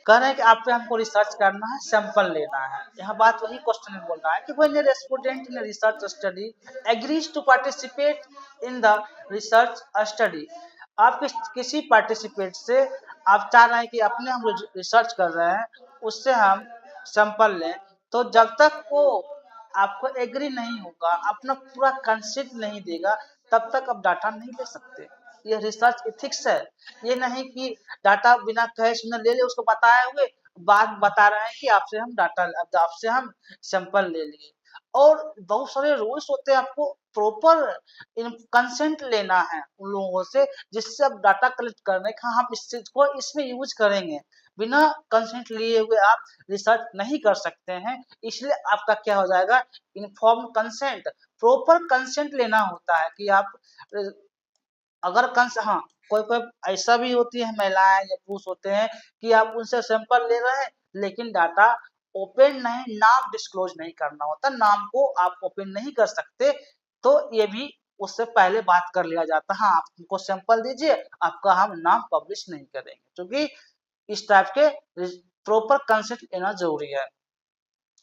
कह रहे हैं कि आप पे हमको रिसर्च करना है, सैंपल लेना है, यहाँ बात वही क्वेश्चन में बोल रहा है कि when a respondent in research study agrees to participate in the research study, आप किसी पार्टिसिपेट से आप चाह रहे हैं कि अपने हम रिसर्च कर रहे हैं, उससे हम सैंपल लें, तो जब तक वो आपको एग्री नहीं होगा, अपना पूरा कंसेंट नहीं देगा, तब तक आप डाटा नहीं ले सकते। ये रिसर्च एथिक्स है। ये नहीं कि डाटा बिना कहे सुने ले ले, उसको बताए हुए बाद बता रहे हैं कि आपसे हम डाटा, आपसे हम सैंपल ले लिए। और बहुत सारे रूल्स होते हैं, आपको प्रॉपर कंसेंट लेना है उन लोगों से जिससे आप डाटा कलेक्ट करने का, हम इस चीज को इसमें यूज करेंगे। बिना कंसेंट लिए हुए आप रिसर्च नहीं कर सकते हैं, इसलिए आपका क्या हो जाएगा, इन्फॉर्म कंसेंट, प्रॉपर कंसेंट लेना होता है कि आप अगर हाँ, कोई कोई ऐसा भी होती है, महिलाएं या पुरुष होते हैं कि आप उनसे सैंपल ले रहे हैं, लेकिन डाटा ओपन नहीं, नाम डिस्क्लोज नहीं करना होता, नाम को आप ओपन नहीं कर सकते, तो ये भी उससे पहले बात कर लिया जाता है, हाँ आप हमको सैंपल दीजिए, आपका हम नाम पब्लिश नहीं करेंगे, क्योंकि इस टाइप के प्रॉपर कंसेंट लेना जरूरी है।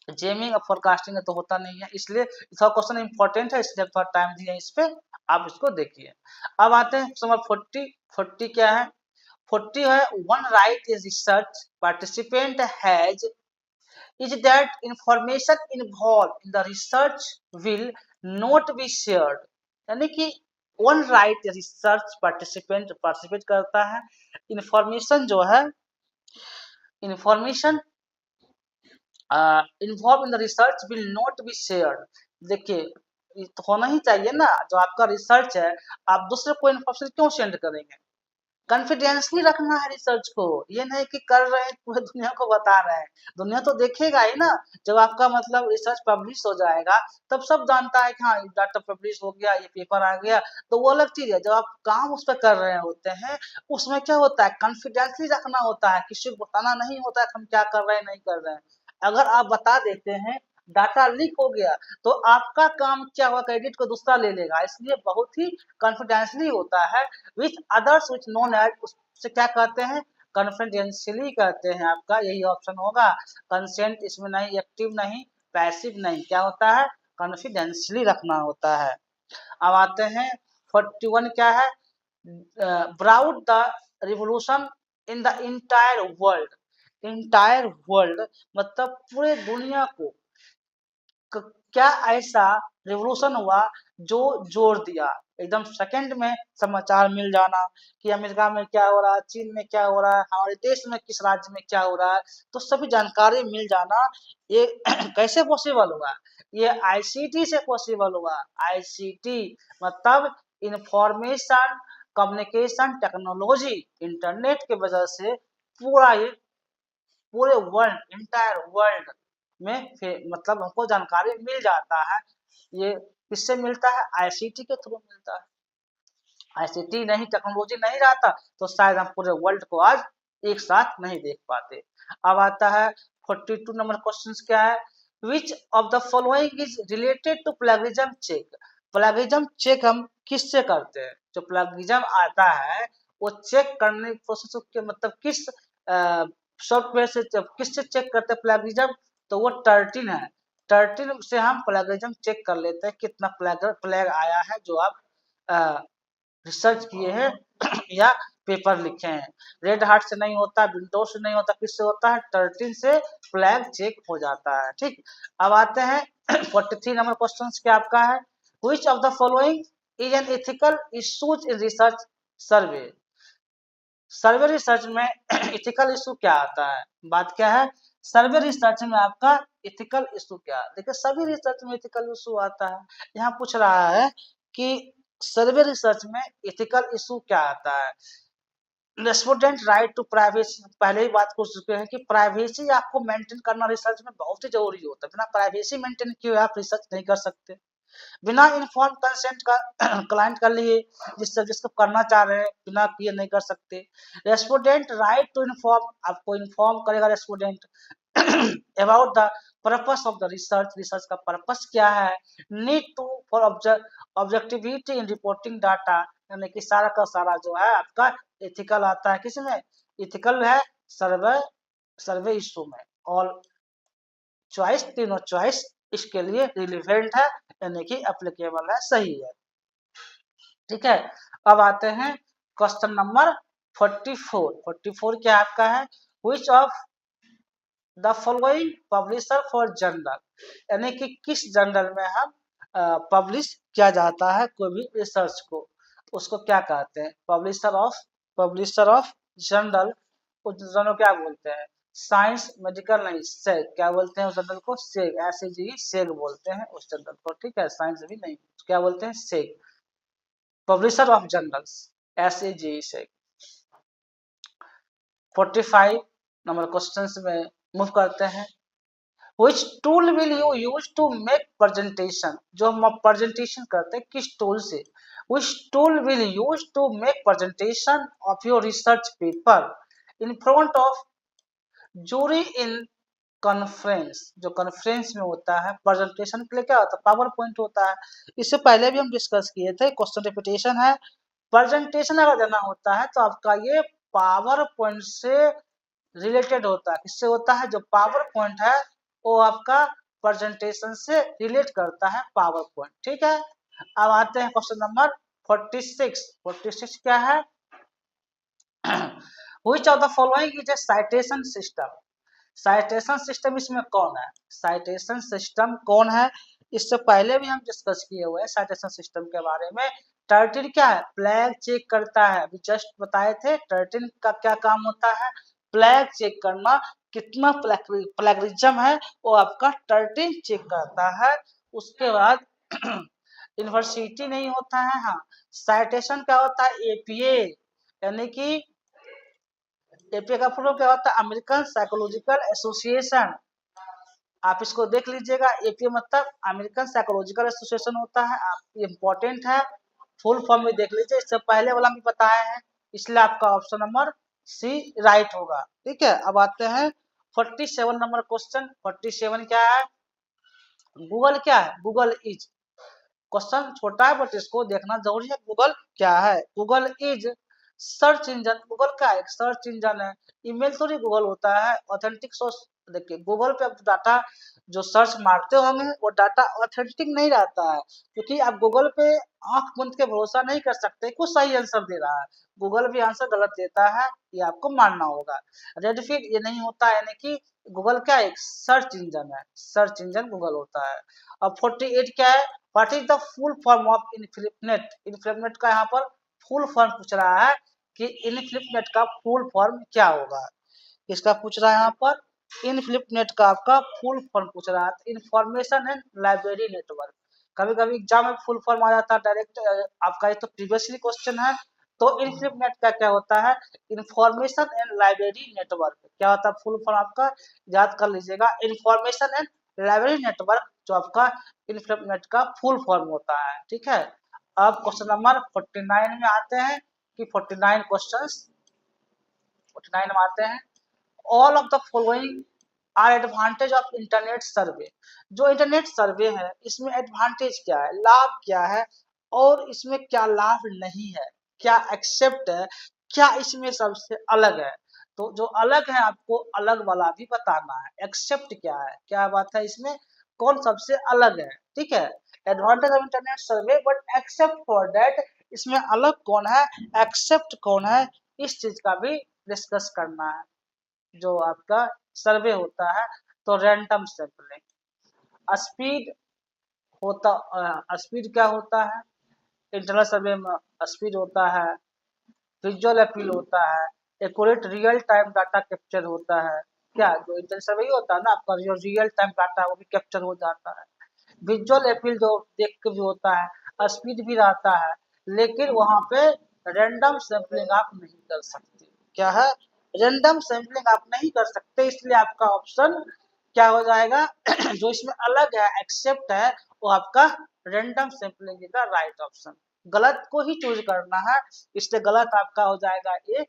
जेमिंग और फोरकास्टिंग तो होता नहीं है, इसलिए इसका क्वेश्चन इंपॉर्टेंट है, इसलिए थोड़ा टाइम दिया इस पे, आप इसको देखिए। अब आते हैं नंबर 40। 40 क्या है? 40 है, one right is research participant has is that information involved in the research will not be shared, यानी कि वन राइट रिसर्च पार्टिसिपेट करता है, इंफॉर्मेशन जो है, information involve in the research will not be shared. देखिए ये तो होना ही चाहिए ना, जो आपका रिसर्च है, आप दूसरे को इन्फॉर्मेशन क्यों सेंड करेंगे? कॉन्फिडेंसली रखना है रिसर्च को, ये नहीं कि कर रहे हैं पूरे दुनिया को बता रहे हैं, दुनिया तो देखेगा ही ना। जब आपका मतलब रिसर्च पब्लिश हो जाएगा, तब सब जानता है कि हाँ डाटा पब्लिश हो गया, ये पेपर आ गया, तो वो अलग चीज है। जब आप काम उस पर कर रहे होते हैं, उसमें क्या होता है, कॉन्फिडेंसली रखना होता है, किसी को बताना नहीं होता है हम क्या कर रहे हैं नहीं कर रहे हैं। अगर आप बता देते हैं, डाटा लीक हो गया, तो आपका काम क्या हुआ, क्रेडिट को दूसरा ले लेगा, इसलिए बहुत ही कॉन्फिडेंसली होता है। Which others which known as, उससे क्या कहते हैं, कॉन्फिडेंशियली कहते हैं, आपका यही ऑप्शन होगा। कंसेंट इसमें नहीं, एक्टिव नहीं, पैसिव नहीं, क्या होता है, कॉन्फिडेंशियली रखना होता है। अब आते हैं 41 क्या है, brought the revolution in the entire world, मतलब पूरे दुनिया को क्या ऐसा रिवोल्यूशन हुआ जो जोड़ दिया, एकदम सेकंड में समाचार मिल जाना कि अमेरिका में क्या हो रहा है, चीन में क्या हो रहा है, हमारे देश में किस राज्य में क्या हो रहा है, तो सभी जानकारी मिल जाना, ये कैसे पॉसिबल हुआ, ये आईसीटी से पॉसिबल हुआ। आईसीटी मतलब इंफॉर्मेशन कम्युनिकेशन टेक्नोलॉजी, इंटरनेट के वजह से पूरा ये पूरे वर्ल्ड, इंटायर वर्ल्ड में फिर मतलब हमको जानकारी मिल जाता है। ये किससे मिलता है, आईसीटी के थ्रू मिलता है। आईसीटी नहीं, टेक्नोलॉजी नहीं रहता तो शायद हम पूरे वर्ल्ड को आज एक साथ नहीं देख पाते। अब आता है 42 नंबर क्वेश्चन क्या है, which of the following is related to plagiarism check. Plagiarism check हम किससे करते हैं, जो प्लेगरिज्म आता है वो चेक करने प्रोसेस के मतलब किस सॉफ्टवेयर से, किससे चेक करते हैं प्लेगरिज्म, तो वो टर्टिन है। टर्टिन से हम प्लेगरिज्म चेक कर लेते हैं कितना प्लेग आया है जो आप रिसर्च किए हैं या पेपर लिखे हैं। रेड हार्ट से नहीं होता, विंडोज से नहीं होता, किससे होता है, टर्टिन से फ्लैग चेक हो जाता है। ठीक, अब आते हैं 43 नंबर क्वेश्चन क्या आपका है, which of the following is an ethical issues in research survey. Survey research में इथिकल इशू क्या आता है, बात क्या है, सर्वे रिसर्च में आपका इथिकल इशू क्या है। देखिए सभी रिसर्च में इथिकल इशू आता है, यहाँ पूछ रहा है कि सर्वे रिसर्च में इथिकल इशू क्या आता है। रेस्पोंडेंट राइट टू प्राइवेसी, पहले ही बात कर चुके हैं कि प्राइवेसी आपको मेंटेन करना रिसर्च में बहुत ही जरूरी होता है, बिना प्राइवेसी मेंटेन किए आप रिसर्च नहीं कर सकते। बिना इन्फॉर्म कंसेंट का क्लाइंट कर लिए जिसको करना चाह रहे हैं, बिना किए नहीं कर सकते। रेस्पोंडेंट राइट टू इन्फॉर्म, आपको इन्फॉर्म करेगा respondent about the purpose of the research, research का पर्पस क्या है। Need to for objectivity in reporting data, यानी कि सारा का सारा जो है आपका एथिकल आता है, किसमें एथिकल है, सर्वे सर्वे इशू में। और चॉइस, तीनों चॉइस इसके लिए रिलेवेंट है, यानी कि एप्लीकेबल है, सही है। ठीक है, अब आते हैं क्वेश्चन नंबर 44। 44 क्या आपका है, which of the following publisher for journal, यानी कि किस जर्नल में हम पब्लिश किया जाता है कोई भी रिसर्च को, उसको क्या कहते हैं, पब्लिशर ऑफ जर्नल। उस जर्नल क्या बोलते हैं, साइंस मेडिकल नहीं, सेग, क्या बोलते हैं उस जर्नल को, सेग, SAG सेग बोलते हैं उस जर्नल को। ठीक है, साइंस भी नहीं, क्या बोलते हैं, सेग, publisher of journals, SAG सेग। 45 number question में मूव करते हैं। Which tool will you use to make presentation, जो हम प्रेजेंटेशन करते हैं किस टूल से। Which tool will you use to make presentation of your research paper in front of jury in conference, जो कॉन्फ्रेंस में होता है प्रेजेंटेशन के लिए क्या होता है, पावर पॉइंट होता है। इससे पहले भी हम डिस्कस किए थे, क्वेश्चन रिपीटेशन है। प्रेजेंटेशन अगर देना होता है तो आपका ये पावर पॉइंट से रिलेटेड होता है, किससे होता है, जो पावर पॉइंट है वो आपका प्रेजेंटेशन से रिलेट करता है पावर पॉइंट। ठीक है, अब आते हैं क्वेश्चन नंबर 46। 46 क्या है, which of the following is a citation system, citation system इसमें कौन है, साइटेशन सिस्टम कौन है, इससे पहले भी हम डिस्कस किए हुए हैं साइटेशन सिस्टम के बारे में। 13 क्या है, फ्लैग चेक करता है, अभी जस्ट बताए थे 13 का क्या काम होता है, फ्लैग चेक करना, कितना प्लेगरिज्म है वो आपका 13 चेक करता है। उसके बाद यूनिवर्सिटी नहीं होता है, हाँ साइटेशन क्या होता है, APA, यानी कि APA का फुल फॉर्म क्या होता है, अमेरिकन साइकोलॉजिकल एसोसिएशन। आप इसको देख लीजिएगा, APA मतलब अमेरिकन साइकोलॉजिकल एसोसिएशन होता है, आप इम्पोर्टेंट है, फुल फॉर्म में देख लीजिए, इससे पहले वाला भी बताया है, इसलिए आपका ऑप्शन नंबर C राइट होगा। ठीक है, अब आते हैं 47 नंबर क्वेश्चन। 47 क्या है, गूगल क्या है, गूगल इज, क्वेश्चन छोटा है बट इसको देखना जरूरी है। गूगल क्या है, Google is search engine, Google का एक सर्च इंजन है, ईमेल थोड़ी गूगल होता है, ऑथेंटिक सोर्स। देखिए गूगल पे आप डाटा जो सर्च मारते होंगे वो डाटा ऑथेंटिक नहीं रहता है, क्योंकि आप गूगल पे आंख बंद के भरोसा नहीं कर सकते कुछ सही आंसर दे रहा है, गूगल भी आंसर गलत देता है, ये आपको मानना होगा। रेडफीड ये नहीं होता है, यानी कि गूगल क्या एक सर्च इंजन है, सर्च इंजन गूगल होता है। अब 48 क्या है, what is the full form of INFLIBNET, INFLIBNET का यहाँ पर फुल फॉर्म पूछ रहा है कि इनफ्लिपनेट का फुल फॉर्म क्या होगा, इसका पूछ रहा है यहाँ पर, इनफ्लिपनेट का आपका फुल फॉर्म पूछ रहा है, इंफॉर्मेशन एंड लाइब्रेरी नेटवर्क। कभी कभी एग्जाम में फुल फॉर्म आ जाता है डायरेक्ट, आपका ये तो प्रीवियसली क्वेश्चन है। तो इनफ्लिपनेट का क्या होता है, इंफॉर्मेशन एंड लाइब्रेरी नेटवर्क, क्या होता है फुल फॉर्म आपका, याद कर लीजिएगा, इंफॉर्मेशन एंड लाइब्रेरी नेटवर्क जो आपका इनफ्लिपनेट का फुल फॉर्म होता है। ठीक है, अब क्वेश्चन नंबर 49 में आते हैं कि 49 क्वेश्चंस, 49 में आते हैं, all of the following are advantage of internet survey, जो इंटरनेट सर्वे है इसमें एडवांटेज क्या है, लाभ क्या है, और इसमें क्या लाभ नहीं है, क्या एक्सेप्ट है, क्या इसमें सबसे अलग है। तो जो अलग है आपको अलग वाला भी बताना है, एक्सेप्ट क्या है, क्या बात है इसमें, कौन सबसे अलग है। ठीक है, advantage of internet survey but except for that, इसमें अलग कौन है, एक्सेप्ट कौन है, इस चीज का भी डिस्कस करना है। जो आपका सर्वे होता है तो रैंडम सैंपलिंग, स्पीड होता, स्पीड क्या होता है, इंटरनल सर्वे में स्पीड होता है, विजुअल अपील होता है, accurate real time data capture होता है। क्या जो इंटरनेट सर्वे होता है ना आपका, जो रियल टाइम डाटा वो भी कैप्चर हो जाता है। विजुअल अपील जो देख के भी होता है, स्पीड भी रहता है, लेकिन वहां पे रैंडम सैंपलिंग आप नहीं कर सकते। क्या है, रैंडम सैंपलिंग आप नहीं कर सकते, इसलिए आपका ऑप्शन क्या हो जाएगा जो इसमें अलग है, एक्सेप्ट है, वो आपका random sampling is the right option. गलत को ही चूज करना है, इसलिए गलत आपका हो जाएगा ए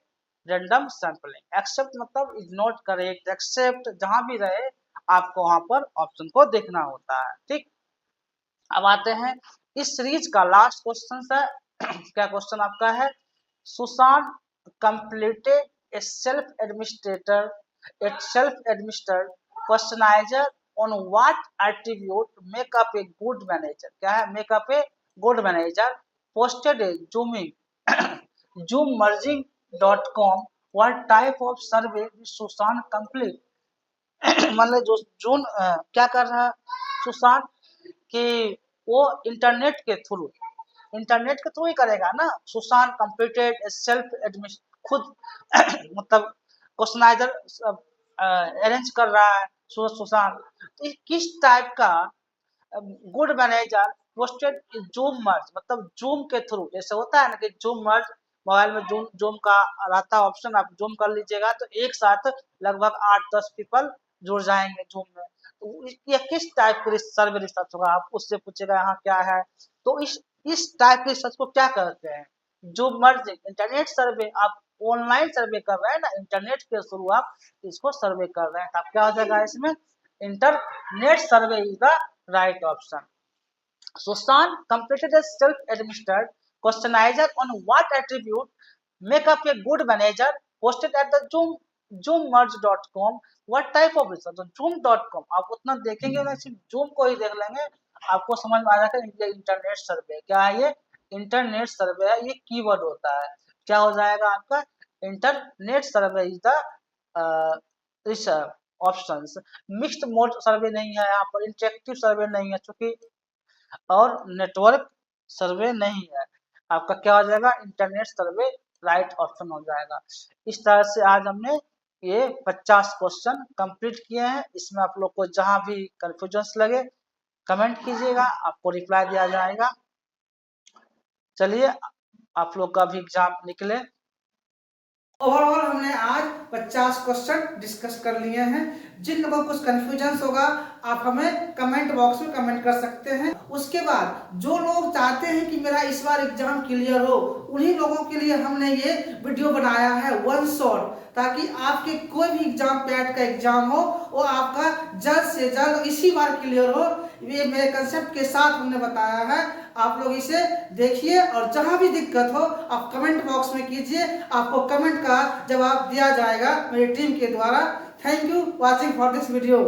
रैंडम सैंपलिंग। एक्सेप्ट मतलब इज नॉट करेक्ट, एक्सेप्ट जहां भी रहे आपको वहां पर ऑप्शन को देखना होता है। ठीक, अब आते हैं इस सीरीज का लास्ट क्वेश्चन है क्या क्वेश्चन आपका है, Sushant completed a self administered questionnaire on what attribute make up a good manager. क्या है, make up a good manager, posted a zooming zoom merging .com, what type of survey Sushant complete. मतलब जो जून क्या कर रहा है सुशांत कि वो इंटरनेट के थ्रू ही करेगा ना। सुशांत कंप्लीटेड सेल्फ एडमिशन, खुद मतलब क्वेश्चनाइजर अरेंज कर रहा है सुशांत। तो किस टाइप का गुड मैनेजर पोस्टेड जूम मर्ज, मतलब जूम के थ्रू, जैसे होता है ना कि जूम मर्ज मोबाइल में जूम जूम का रहता है ऑप्शन, आप जूम कर लीजिएगा तो एक साथ लगभग 8-10 पीपल जुड़ जाएंगे जूम में। तो ये किस टाइप के सर्वे रिसर्च होगा, आप उससे पूछेगा यहाँ क्या है। तो इस टाइप के रिसर्च को क्या कहते हैं, जूम मर्ज इंटरनेट सर्वे। आप ऑनलाइन सर्वे कर रहे हैं ना, इंटरनेट के थ्रू आप इसको सर्वे कर रहे हैं, तो आप क्या हो जाएगा इसमें, internet survey is the right option. Susan completed a self-administered questionnaire on what attribute make up a good manager, posted at the zoommerge.com. What type of research? तो zoom.com आप उतना देखेंगे ना, सिर्फ zoom को ही देख लेंगे आपको समझ में आ जाएगा ये इंटरनेट सर्वे। क्या है ये, इंटरनेट सर्वे है, ये कीवर्ड होता है। क्या हो जाएगा आपका, internet survey is the research options. Mixed mode survey नहीं है यहाँ पर, इंटरेक्टिव सर्वे नहीं है चूंकि, और नेटवर्क सर्वे नहीं है। आपका क्या हो जाएगा, इंटरनेट सर्वे राइट ऑप्शन हो जाएगा। इस तरह से आज हमने ये 50 क्वेश्चन कंप्लीट किए हैं। इसमें आप लोग को जहां भी कंफ्यूजन लगे कमेंट कीजिएगा, आपको रिप्लाई दिया जाएगा। चलिए आप लोग का भी एग्जाम निकले। ओवरऑल हमने आज 50 क्वेश्चन डिस्कस कर लिए हैं। जिन लोगों को कुछ कंफ्यूजन होगा आप हमें कमेंट बॉक्स में कमेंट कर सकते हैं। उसके बाद जो लोग चाहते हैं कि मेरा इस बार एग्जाम क्लियर हो, उन्हीं लोगों के लिए हमने ये वीडियो बनाया है वन शॉट, ताकि आपके कोई भी एग्जाम पैट का एग्जाम हो वो आपका जल्द से जल्द इसी बार क्लियर हो। ये मेरे कंसेप्ट के साथ हमने बताया है, आप लोग इसे देखिए और जहां भी दिक्कत हो आप कमेंट बॉक्स में कीजिए, आपको कमेंट का जवाब दिया जाएगा मेरी टीम के द्वारा। Thank you watching for this video.